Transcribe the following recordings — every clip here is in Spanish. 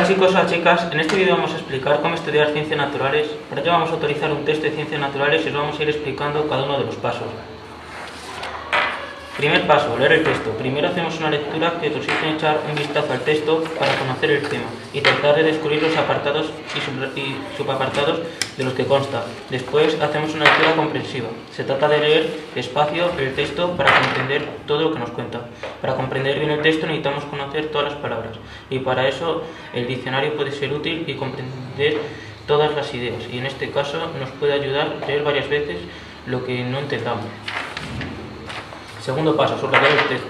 Hola chicos, hola chicas, en este vídeo vamos a explicar cómo estudiar ciencias naturales. Para ello vamos a utilizar un texto de ciencias naturales y os vamos a ir explicando cada uno de los pasos. Primer paso, leer el texto. Primero hacemos una lectura que consiste en echar un vistazo al texto para conocer el tema y tratar de descubrir los apartados y subapartados de los que consta. Después hacemos una lectura comprensiva. Se trata de leer despacio el texto para comprender todo lo que nos cuenta. Para comprender bien el texto necesitamos conocer todas las palabras y para eso el diccionario puede ser útil y comprender todas las ideas, y en este caso nos puede ayudar a leer varias veces lo que no entendamos. Segundo paso, subrayar el texto.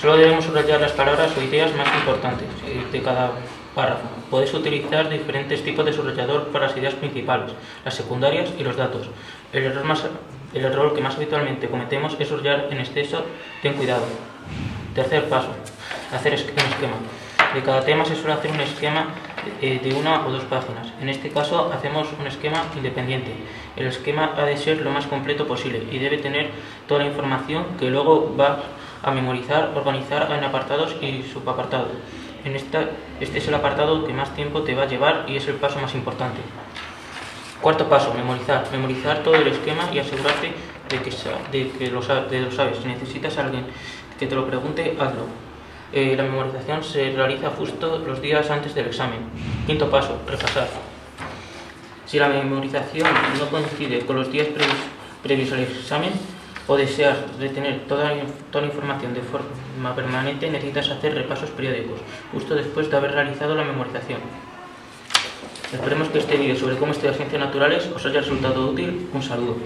Solo debemos subrayar las palabras o ideas más importantes de cada párrafo. Podéis utilizar diferentes tipos de subrayador para las ideas principales, las secundarias y los datos. El error que más habitualmente cometemos es subrayar en exceso. Ten cuidado. Tercer paso, hacer un esquema. De cada tema se suele hacer un esquema de 1 o 2 páginas. En este caso hacemos un esquema independiente. El esquema ha de ser lo más completo posible y debe tener toda la información que luego va a memorizar, organizar en apartados y subapartados. Este es el apartado que más tiempo te va a llevar y es el paso más importante. Cuarto paso, memorizar. Memorizar todo el esquema y asegurarte de que lo sabes. Si necesitas a alguien que te lo pregunte, hazlo. La memorización se realiza justo los días antes del examen. Quinto paso, repasar. Si la memorización no coincide con los días previos al examen o deseas retener toda la información de forma permanente, necesitas hacer repasos periódicos, justo después de haber realizado la memorización. Esperemos que este vídeo sobre cómo estudiar ciencias naturales os haya resultado útil. Un saludo.